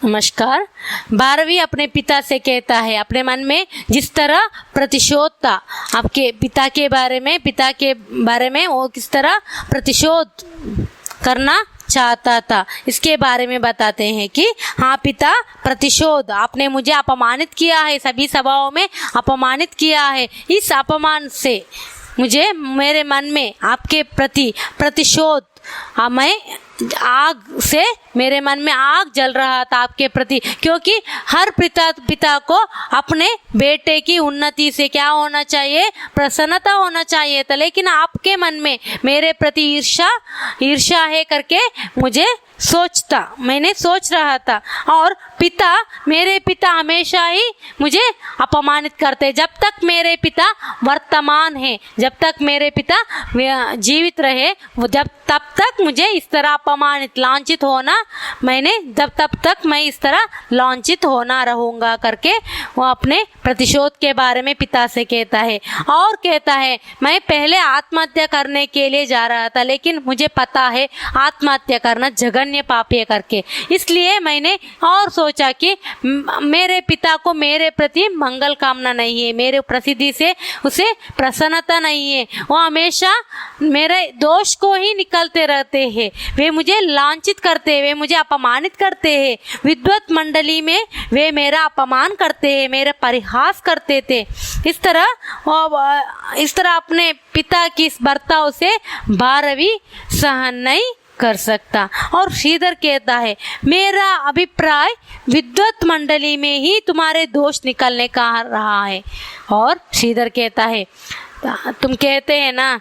नमस्कार। 12वीं अपने पिता से कहता है, अपने मन में जिस तरह प्रतिशोध था आपके पिता के बारे में वो किस तरह प्रतिशोध करना चाहता था, इसके बारे में बताते हैं कि हाँ पिता, प्रतिशोध, आपने मुझे अपमानित किया है, सभी सभाओं में अपमानित किया है। इस अपमान से मुझे मेरे मन में आपके प्रति प्रतिशोध, मैं आग से मेरे मन में आग जल रहा था आपके प्रति, क्योंकि हर पिता को अपने बेटे की उन्नति से क्या होना चाहिए, प्रसन्नता होना चाहिए था। लेकिन आपके मन में मेरे प्रति ईर्ष्या है करके मैंने सोच रहा था। और मेरे पिता हमेशा ही मुझे अपमानित करते। जब तक मेरे पिता वर्तमान है, जब तक मेरे पिता जीवित रहे, तब तक मुझे इस तरह अपमानित, लांछित होना, तब तक मैं इस तरह लांछित होना रहूँगा करके वो अपने प्रतिशोध के बारे में पिता से कहता है। और कहता है, मैं पहले आत्महत्या करने के लिए जा रहा था, लेकिन मुझे पता है आत्महत्या करना जघन्य पाप है करके, इसलिए मैंने और सोचा कि मेरे पिता को मेरे प्रति मंगल कामना नहीं है, मेरे प्रसिद्धि से उसे प्रसन्नता नहीं है। वो हमेशा मेरे दोष को ही निकलते रहते हैं, वे मुझे लांछित करते हैं, वे मुझे अपमानित करते हैं। विद्वत मंडली में वे मेरा अपमान करते हैं, मेरा परिहास करते थे। इस तरह अपने पिता की इस बर्ताव से 12वीं सहन नहीं कर सकता। और श्रीधर कहता है, मेरा अभिप्राय विद्वत मंडली में ही तुम्हारे दोष निकलने का रहा है। और श्रीधर कहता है, तुम कहते हैं ना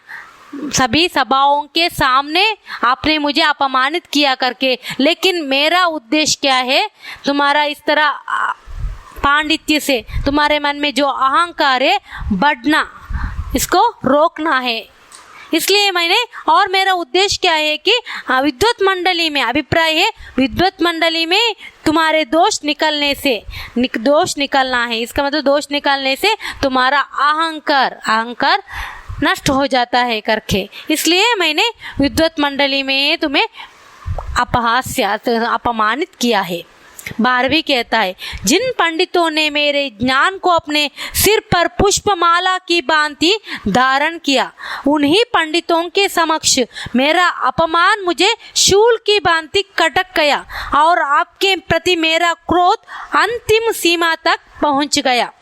सभी सभाओं के सामने आपने मुझे अपमानित किया करके, लेकिन मेरा उद्देश्य क्या है, तुम्हारा इस तरह पांडित्य से तुम्हारे मन में जो अहंकार है बढ़ना, इसको रोकना है। इसलिए मेरा उद्देश्य क्या है कि विद्वत मंडली में, अभिप्राय है विद्वत मंडली में तुम्हारे दोष निकलना है। इसका मतलब दोष निकलने से तुम्हारा अहंकार नष्ट हो जाता है करके, इसलिए मैंने विद्वत मंडली में तुम्हें अपमानित किया है। 12वीं कहता है, जिन पंडितों ने मेरे ज्ञान को अपने सिर पर पुष्पमाला की भांति धारण किया, उन्हीं पंडितों के समक्ष मेरा अपमान मुझे शूल की भांति कटक गया और आपके प्रति मेरा क्रोध अंतिम सीमा तक पहुंच गया।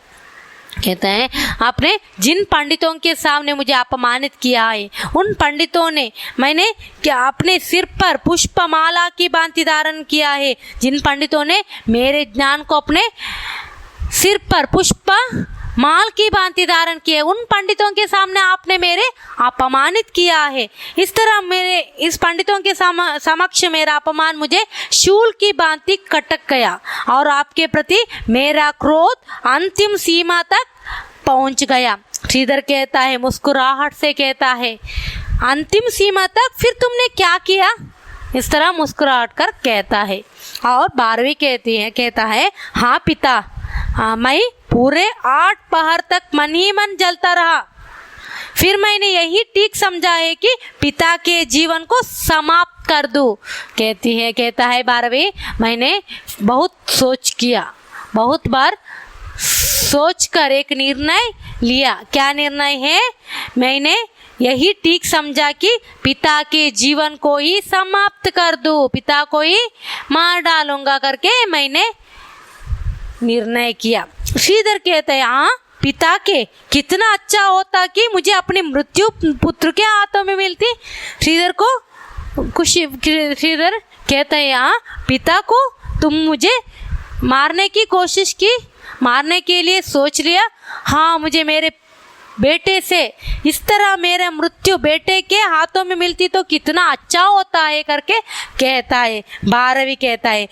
कहते हैं, आपने जिन पंडितों के सामने मुझे अपमानित किया है, उन पंडितों ने मैंने क्या अपने सिर पर पुष्पमाला की भांति धारण किया है। जिन पंडितों ने मेरे ज्ञान को अपने सिर पर पुष्पमाल की भांति धारण किया, उन पंडितों के सामने आपने मेरे अपमानित किया है। इस तरह इस पंडितों के समक्ष मेरा अपमान मुझे शूल की भांति कटक गया और आपके प्रति मेरा क्रोध अंतिम सीमा तक पहुंच गया। श्रीधर कहता है, मुस्कुराहट से कहता है, अंतिम सीमा तक फिर तुमने क्या किया, इस तरह मुस्कुराहट कर कहता है। और 12वीं कहता है, हाँ पिता, मैं पूरे 8 पहर तक मन ही मन जलता रहा। फिर मैंने यही ठीक समझा है कि पिता के जीवन को समाप्त कर दूं। कहता है 12वीं, मैंने बहुत बहुत बार सोच कर एक निर्णय लिया। क्या निर्णय है? मैंने यही ठीक समझा कि पिता के जीवन को ही समाप्त कर दूं, पिता को ही मार डालूंगा करके मैंने निर्णय किया। श्रीधर कहते हैं, हाँ पिता के कितना अच्छा होता कि मुझे अपनी मृत्यु पुत्र के हाथों में मिलती। श्रीधर कहते हैं, हाँ पिता को तुम मुझे मारने की कोशिश की, मारने के लिए सोच लिया। हाँ, मुझे मेरे बेटे से इस तरह मेरा मृत्यु बेटे के हाथों में मिलती तो कितना अच्छा होता है करके कहता है। 12वीं कहता है,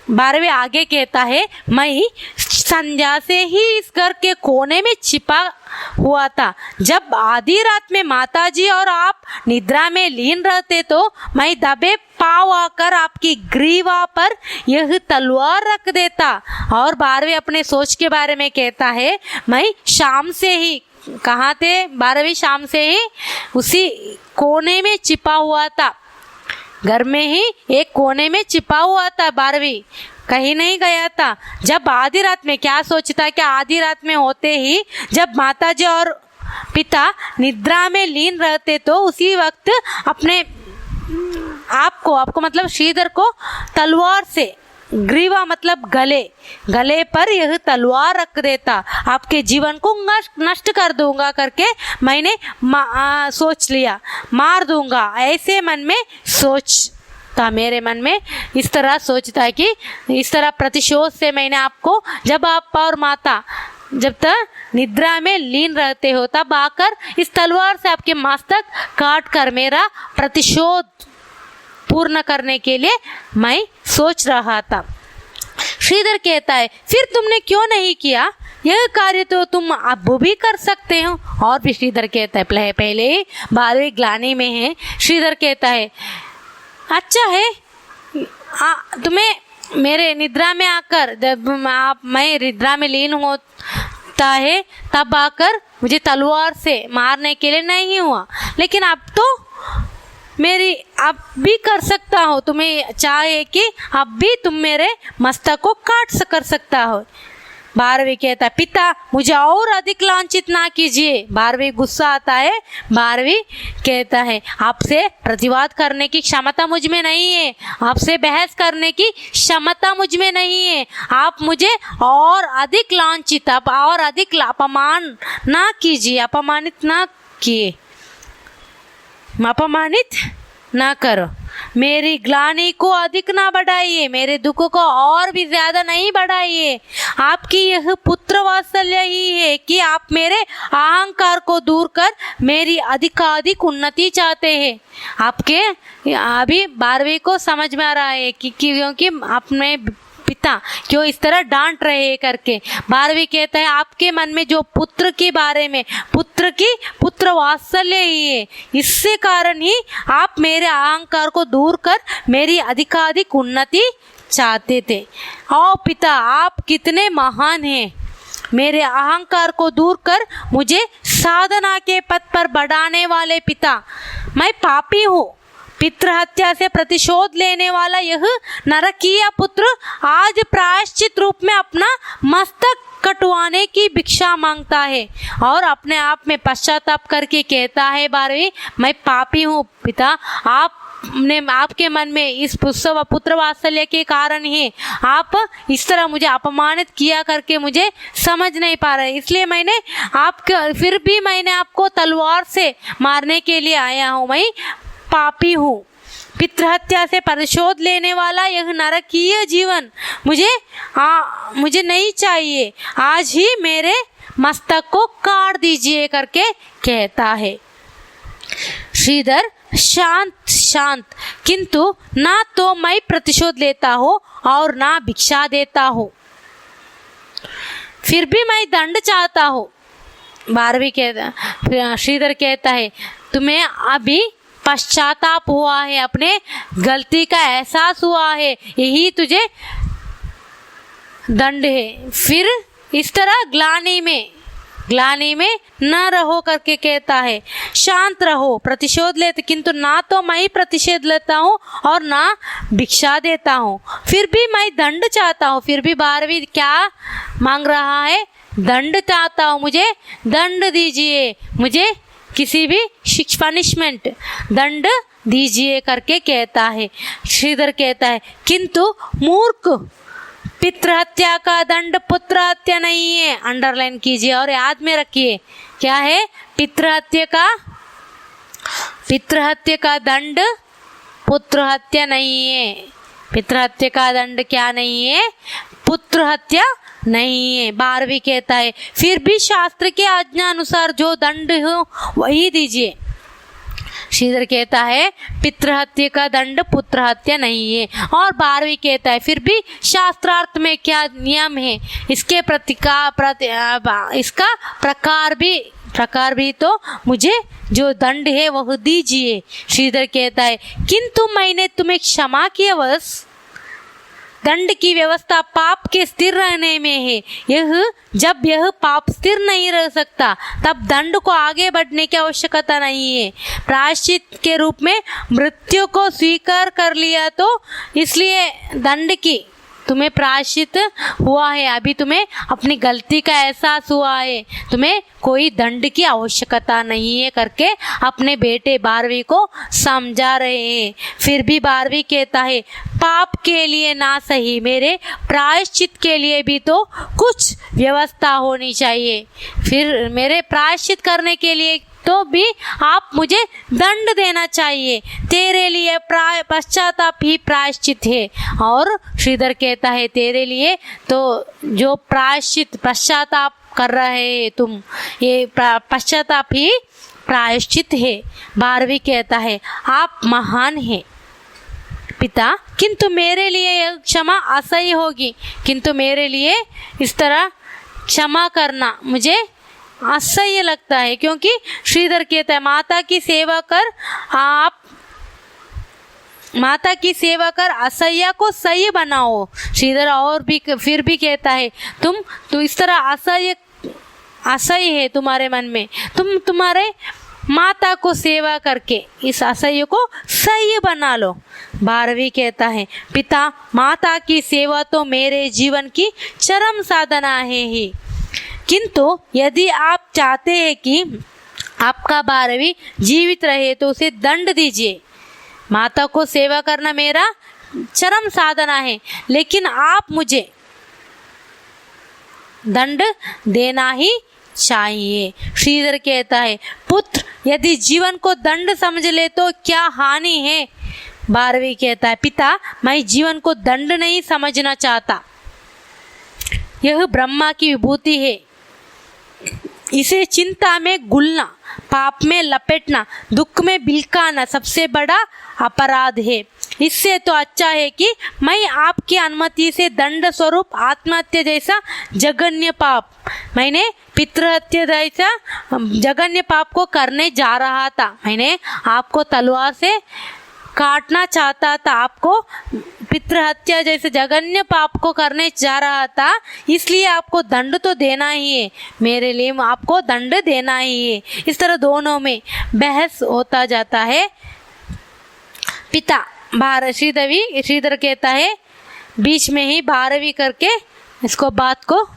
12वीं आगे कहता है, मैं संध्या से ही इस घर के कोने में छिपा हुआ था। जब आधी रात में माताजी और आप निद्रा में लीन रहते तो मैं दबे पाँव आकर आपकी ग्रीवा पर यह तलवार रख देता। और 12वीं अपने सोच के बारे में कहता है, मैं शाम से ही, कहाँ थे 12वीं, शाम से ही उसी कोने में छिपा हुआ था। घर में ही एक कोने में छिपा हुआ था। बारहवीं कहीं नहीं गया था। जब आधी रात में, क्या सोचता कि आधी रात में होते ही जब माताजी और पिता निद्रा में लीन रहते तो उसी वक्त अपने आपको मतलब श्रीधर को तलवार से, ग्रीवा मतलब गले पर यह तलवार रख देता, आपके जीवन को नष्ट कर दूंगा करके मैंने सोच लिया, मार दूंगा, ऐसे मन में सोचता, मेरे मन में इस तरह सोचता है कि इस तरह प्रतिशोध से मैंने आपको, जब आप और माता जब तक निद्रा में लीन रहते हो तब आकर इस तलवार से आपके मस्तक काट कर मेरा प्रतिशोध पूर्ण करने के लिए मैं सोच रहा था। श्रीधर कहता है, फिर तुमने क्यों नहीं किया? यह कार्य तो तुम अब भी कर सकते हो। और भी श्रीधर कहता है, पहले ही 12वीं ग्लानि में है। श्रीधर कहता है, अच्छा है तुम्हें मेरे निद्रा में आकर, जब मैं निद्रा में लीन होता है तब आकर मुझे तलवार से मारने के लिए नहीं हुआ, लेकिन अब तो मेरी अब भी कर सकता हो, तुम्हें चाहे कि अब भी तुम मेरे मस्तक को काट कर सकता हो। 12वीं कहता है, पिता मुझे और अधिक लांछित ना कीजिए। 12वीं गुस्सा आता है। 12वीं कहता है, आपसे प्रतिवाद करने की क्षमता मुझ में नहीं है, आपसे बहस करने की क्षमता मुझ में नहीं है। आप मुझे और अधिक लांछित, और अधिक अपमान ना कीजिए, अपमानित ना किए, अपमानित ना करो, मेरी ग्लानि को अधिक ना बढ़ाइए, मेरे दुख को और भी ज्यादा नहीं बढ़ाइए। आपकी यह पुत्र वात्सल्य ही है कि आप मेरे अहंकार को दूर कर मेरी अधिकाधिक उन्नति चाहते हैं। आपके अभी 12वीं को समझ में आ रहा है कि क्योंकि अपने पिता क्यों इस तरह डांट रहे हैं करके। 12वीं कहता है, आपके मन में जो पुत्र के बारे में पुत्र वात्सल्य ही है, इससे कारण ही आप मेरे अहंकार को दूर कर मेरी अधिकाधिक उन्नति चाहते थे। ओ पिता, आप कितने महान हैं, मेरे अहंकार को दूर कर मुझे साधना के पथ पर बढ़ाने वाले पिता। मैं पापी हूँ, पितृ हत्या से प्रतिशोध लेने वाला यह नरकीय पुत्र आज प्रायश्चित रूप में अपना मस्तक कटवाने की भिक्षा मांगता है और अपने आप में पश्चाताप करके कहता है, 12वीं मैं पापी हूँ पिता, आपके मन में इस पुत्र वात्सल्य के कारण ही आप इस तरह मुझे अपमानित किया करके मुझे समझ नहीं पा रहे, इसलिए मैंने फिर भी मैंने आपको तलवार से मारने के लिए आया हूँ। मैं पापी हूँ, पितृहत्या से प्रतिशोध लेने वाला यह नरकीय जीवन मुझे नहीं चाहिए, आज ही मेरे मस्तक को काट दीजिए करके कहता है। श्रीधर शांत, किंतु ना तो मैं प्रतिशोध लेता हूँ और ना भिक्षा देता हूँ, फिर भी मैं दंड चाहता हूँ। 12वीं कहता, श्रीधर कहता है, तुम्हें अभी पश्चाताप हुआ है, अपने गलती का एहसास हुआ है, यही तुझे दंड है। फिर इस तरह ग्लानि में न रहो करके कहता है, शांत रहो, प्रतिशोध लेते, किंतु ना तो मैं प्रतिशोध लेता हूँ और ना भिक्षा देता हूँ, फिर भी मैं दंड चाहता हूँ। फिर भी 12वीं क्या मांग रहा है? दंड चाहता हूँ, मुझे दंड दीजिए, मुझे किसी भी पनिशमेंट दंड दीजिए करके कहता है। श्रीधर कहता है, किंतु मूर्ख, पितृहत्या का दंड पुत्र हत्या नहीं है। अंडरलाइन कीजिए और याद में रखिए, क्या है? पितृहत्या का दंड पुत्र हत्या नहीं है। पितृहत्या का दंड क्या नहीं है? पुत्र हत्या नहीं है। 12वीं कहता है, फिर भी शास्त्र के आज्ञा अनुसार जो दंड हो वही दीजिए। श्रीधर कहता है, पितृहत्या का दंड पुत्र हत्या नहीं है। और 12वीं कहता है, फिर भी शास्त्रार्थ में क्या नियम है, इसके इसका प्रकार भी तो मुझे जो दंड है वह दीजिए। श्रीधर कहता है, किंतु मैंने तुम्हें क्षमा किया बस, दंड की व्यवस्था पाप के स्थिर रहने में है। जब यह पाप स्थिर नहीं रह सकता तब दंड को आगे बढ़ने की आवश्यकता नहीं है। प्रायश्चित के रूप में मृत्यु को स्वीकार कर लिया तो इसलिए दंड की तुम्हें प्रायश्चित हुआ है, अभी तुम्हें अपनी गलती का एहसास हुआ है, तुम्हें कोई दंड की आवश्यकता नहीं है करके अपने बेटे बारहवीं को समझा रहे हैं। फिर भी बारहवीं कहता है पाप के लिए ना सही मेरे प्रायश्चित के लिए भी तो कुछ व्यवस्था होनी चाहिए। फिर मेरे प्रायश्चित करने के लिए तो भी आप मुझे दंड देना चाहिए। तेरे लिए पश्चाताप ही प्रायश्चित है। और श्रीधर कहता है तेरे लिए तो जो प्रायश्चित पश्चाताप कर रहे हैं तुम, ये पश्चाताप ही प्रायश्चित है। बारहवीं कहता है आप महान हैं पिता, किंतु मेरे लिए यह क्षमा असह्य होगी। किंतु मेरे लिए इस तरह क्षमा करना मुझे असह्य लगता है, क्योंकि श्रीधर कहता है माता की सेवा कर, आप माता की सेवा कर असह्य को सही बनाओ। श्रीधर और भी फिर भी कहता है तुम इस तरह असह्य है तुम्हारे मन में, तुम तुम्हारे माता को सेवा करके इस असह्य को सही बना लो। बारहवीं कहता है पिता माता की सेवा तो मेरे जीवन की चरम साधना है ही, किंतु यदि आप चाहते हैं कि आपका बारहवीं जीवित रहे तो उसे दंड दीजिए। माता को सेवा करना मेरा चरम साधना है, लेकिन आप मुझे दंड देना ही चाहिए। श्रीधर कहता है पुत्र यदि जीवन को दंड समझ ले तो क्या हानि है। बारहवीं कहता है पिता मैं जीवन को दंड नहीं समझना चाहता, यह ब्रह्मा की विभूति है। इसे चिंता में गुलना, पाप में लपेटना, दुख में बिलकाना सबसे बड़ा अपराध है। इससे तो अच्छा है कि मैं आपकी अनुमति से दंड स्वरूप आत्महत्या जैसा जघन्य पाप, मैंने पितृहत्या जैसा जघन्य पाप को करने जा रहा था। मैंने आपको तलवार से काटना चाहता था, आपको पितृहत्या जैसे जघन्य पाप को करने जा रहा था, इसलिए आपको दंड तो देना ही है, मेरे लिए आपको दंड देना ही है। इस तरह दोनों में बहस होता जाता है। पिता श्रीधर कहता है बीच में ही बारहवीं करके इसको बात को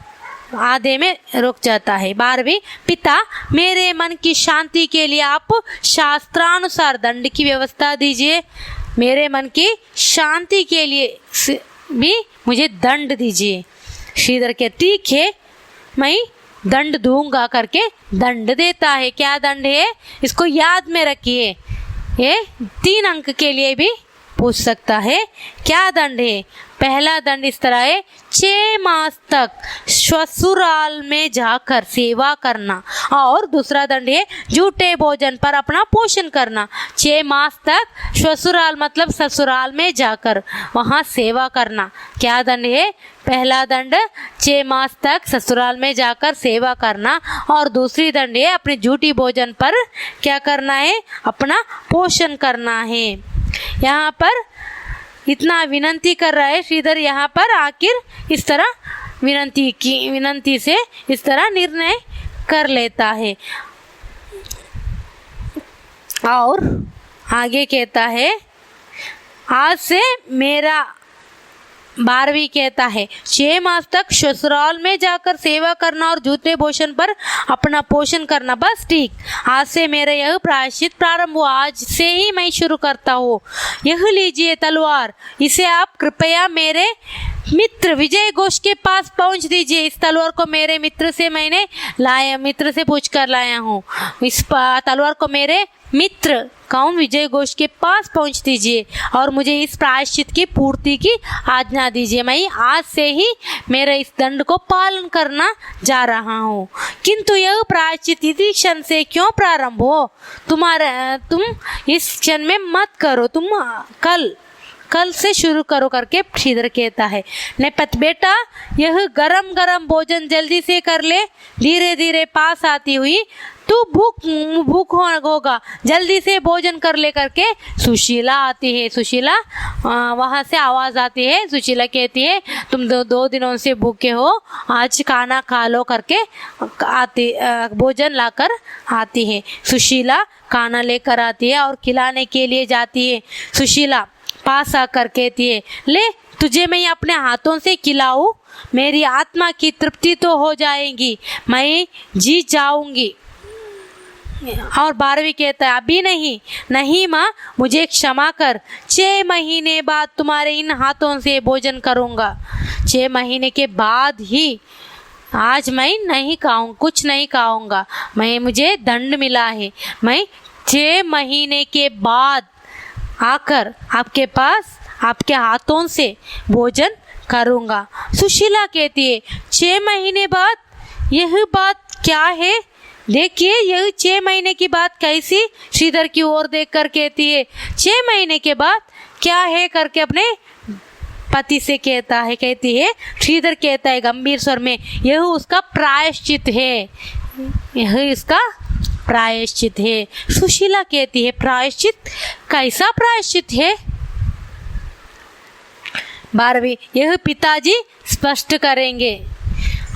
आधे में रुक जाता है। बारहवीं पिता मेरे मन की शांति के लिए आप शास्त्रानुसार दंड की व्यवस्था दीजिए, मेरे मन की शांति के लिए भी मुझे दंड दीजिए। श्रीधर के ठीक है मैं दंड दूंगा करके दंड देता है। क्या दंड है इसको याद में रखिए, ये 3 अंक के लिए भी पूछ सकता है। क्या दंड है? पहला दंड इस तरह है 6 मास तक ससुराल में जाकर सेवा करना, और दूसरा दंड है झूठे भोजन पर अपना पोषण करना। 6 मास तक ससुराल मतलब ससुराल में जाकर वहाँ सेवा करना। क्या दंड है? पहला दंड 6 मास तक ससुराल में जाकर सेवा करना, और दूसरी दंड है अपने झूठी भोजन पर क्या करना है, अपना पोषण करना है। यहाँ पर इतना विनंती कर रहा है श्रीधर, यहाँ पर आखिर इस तरह विनंती से इस तरह निर्णय कर लेता है। और आगे कहता है आज से मेरा 12वीं कहता है 6 मास तक ससुराल में जाकर सेवा करना और झूठे भोजन पर अपना पोषण करना, बस ठीक। आज से मेरा यह प्रायश्चित प्रारंभ हुआ, आज से ही मैं शुरू करता हूँ। यह लीजिए तलवार, इसे आप कृपया मेरे मित्र विजय घोष के पास पहुंच दीजिए। इस तलवार को मेरे मित्र से पूछ कर लाया हूँ। इस तलवार को मेरे मित्र कौन विजय घोष के पास पहुंच दीजिए और मुझे इस प्रायश्चित की पूर्ति की आज्ञा दीजिए। मैं आज से ही मेरे इस दंड को पालन करना जा रहा हूँ। किंतु यह प्रायश्चित इसी क्षण से क्यों प्रारंभ हो? तुम इस क्षण में मत करो, तुम कल से शुरू करो करके श्रीधर कहता है। नेपथ बेटा यह गरम गरम भोजन जल्दी से कर ले। धीरे धीरे पास आती हुई तू भूख होगा, जल्दी से भोजन कर ले करके सुशीला आती है। सुशीला वहाँ से आवाज़ आती है। सुशीला कहती है तुम दो दिनों से भूखे हो, आज खाना खा लो करके आती भोजन लाकर आती है। सुशीला खाना लेकर आती है और खिलाने के लिए जाती है। सुशीला पास आकर कहती है ले तुझे मैं अपने हाथों से खिलाऊं, मेरी आत्मा की तृप्ति तो हो जाएगी, मैं जी जाऊंगी। और बारहवीं कहता है अभी नहीं, नहीं माँ मुझे क्षमा कर, 6 महीने बाद तुम्हारे इन हाथों से भोजन करूँगा। 6 महीने के बाद ही, आज मैं नहीं खाऊँ, कुछ नहीं खाऊँगा, मुझे दंड मिला है, मैं 6 महीने के बाद आकर आपके पास आपके हाथों से भोजन करूँगा। सुशीला कहती है 6 महीने बाद, यह बात क्या है? देखिए यह 6 महीने की बात कैसी? श्रीधर की ओर देखकर कहती है 6 महीने के बाद क्या है करके अपने पति से कहती है। श्रीधर कहता है गंभीर स्वर में यह उसका प्रायश्चित है, यह इसका प्रायश्चित है। सुशीला कहती है प्रायश्चित? कैसा प्रायश्चित है? 12वीं यह पिताजी स्पष्ट करेंगे,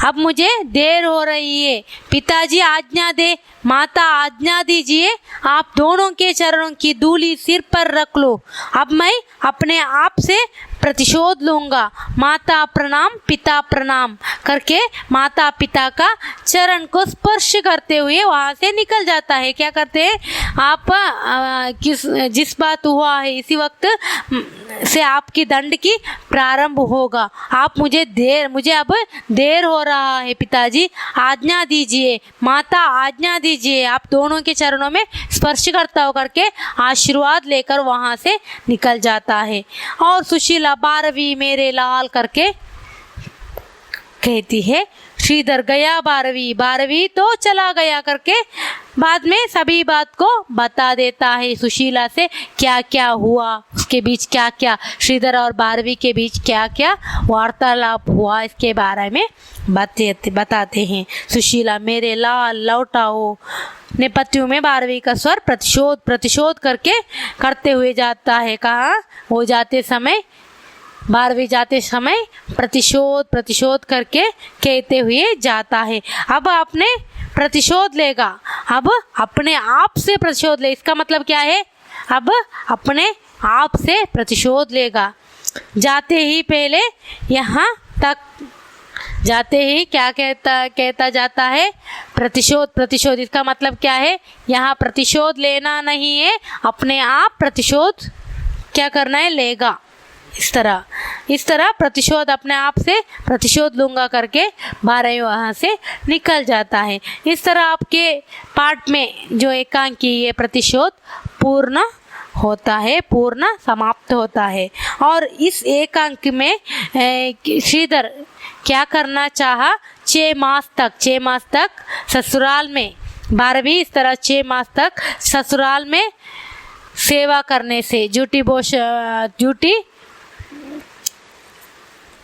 अब मुझे देर हो रही है, पिताजी आज्ञा दे, माता आज्ञा दीजिए, आप दोनों के चरणों की धूली सिर पर रख लो, अब मैं अपने आप से प्रतिशोध लूँगा। माता प्रणाम, पिता प्रणाम करके माता पिता का चरण को स्पर्श करते हुए वहाँ से निकल जाता है। क्या करते हैं आप, जिस बात हुआ है इसी वक्त से आपकी दंड की प्रारंभ होगा, आप मुझे अब देर हो रहा है, पिताजी आज्ञा दीजिए, माता आज्ञा दीजिए, आप दोनों के चरणों में स्पर्श करता हो करके आशीर्वाद लेकर वहाँ से निकल जाता है। और सुशीला 12वीं मेरे लाल करके कहती है। श्रीधर गया 12वीं तो चला गया करके बाद में सभी बात को बता देता है। सुशीला से क्या क्या हुआ, उसके बीच क्या क्या, श्रीधर और 12वीं के बीच क्या क्या वार्तालाप हुआ, इसके बारे में बताते हैं। सुशीला मेरे लाल लौटाओ नेपथ्य में 12वीं का स्वर प्रतिशोध करते हुए जाता है। कहाँ वो जाते समय, 12वीं जाते समय प्रतिशोध करके कहते हुए जाता है। अब आपने प्रतिशोध लेगा, अब अपने आप से प्रतिशोध ले, इसका मतलब क्या है? अब अपने आप से प्रतिशोध लेगा। जाते ही पहले यहाँ तक जाते ही क्या कहता जाता है? प्रतिशोध। इसका मतलब क्या है? यहाँ प्रतिशोध लेना नहीं है, अपने आप प्रतिशोध क्या करना है? लेगा। इस तरह प्रतिशोध, अपने आप से प्रतिशोध लूँगा करके 12वीं वहाँ से निकल जाता है। इस तरह आपके पाठ में जो एकांकी ये प्रतिशोध पूर्ण होता है, पूर्ण समाप्त होता है। और इस एकांक में श्रीधर क्या करना चाहा? 6 मास तक ससुराल में, 12वीं इस तरह 6 मास तक ससुराल में सेवा करने से ड्यूटी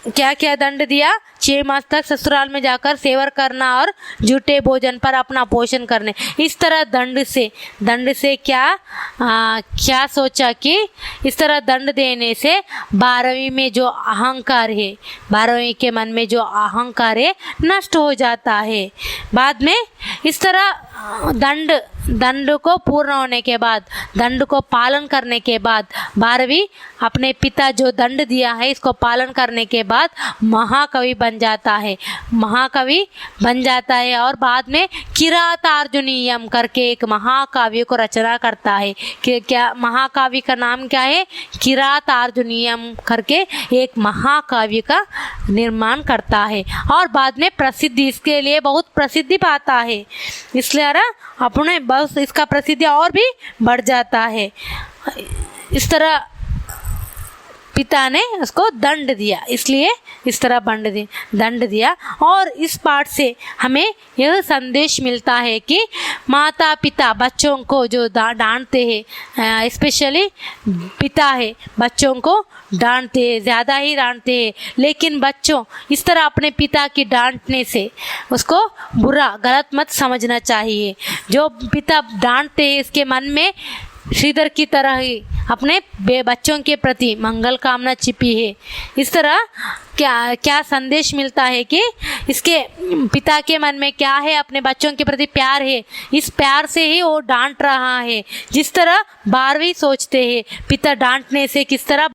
क्या क्या दंड दिया? 6 मास तक ससुराल में जाकर सेवा करना और झूठे भोजन पर अपना पोषण करने। इस तरह दंड से क्या सोचा कि इस तरह दंड देने से 12वीं में जो अहंकार है, 12वीं के मन में जो अहंकार है नष्ट हो जाता है। बाद में इस तरह दंड को पूर्ण होने के बाद, दंड को पालन करने के बाद 12वीं अपने पिता जो दंड दिया है इसको पालन करने के बाद महाकवि बन जाता है और बाद में किरातार्जुनीयम करके एक महाकाव्य को रचना करता है। क्या महाकाव्य का नाम क्या है? किरातार्जुनीयम करके एक महाकाव्य का निर्माण करता है और बाद में प्रसिद्धि, इसके लिए बहुत प्रसिद्धि पाता है, इसलिए अपने बस इसका प्रसिद्धि और भी बढ़ जाता है। इस तरह पिता ने उसको दंड दिया, इसलिए इस तरह दंड दिया। और इस पाठ से हमें यह संदेश मिलता है कि माता पिता बच्चों को जो डांटते हैं, स्पेशली पिता है बच्चों को डांटते हैं, ज़्यादा ही डांटते हैं, लेकिन बच्चों इस तरह अपने पिता की डांटने से उसको बुरा गलत मत समझना चाहिए। जो पिता डांटते हैं इसके मन में श्रीधर की तरह ही अपने बच्चों के प्रति मंगल कामना छिपी है। इस तरह क्या संदेश मिलता है कि इसके पिता के मन में क्या है, अपने बच्चों के प्रति प्यार है, इस प्यार से ही वो डांट रहा है। जिस तरह 12वीं सोचते हैं पिता डांटने से किस तरह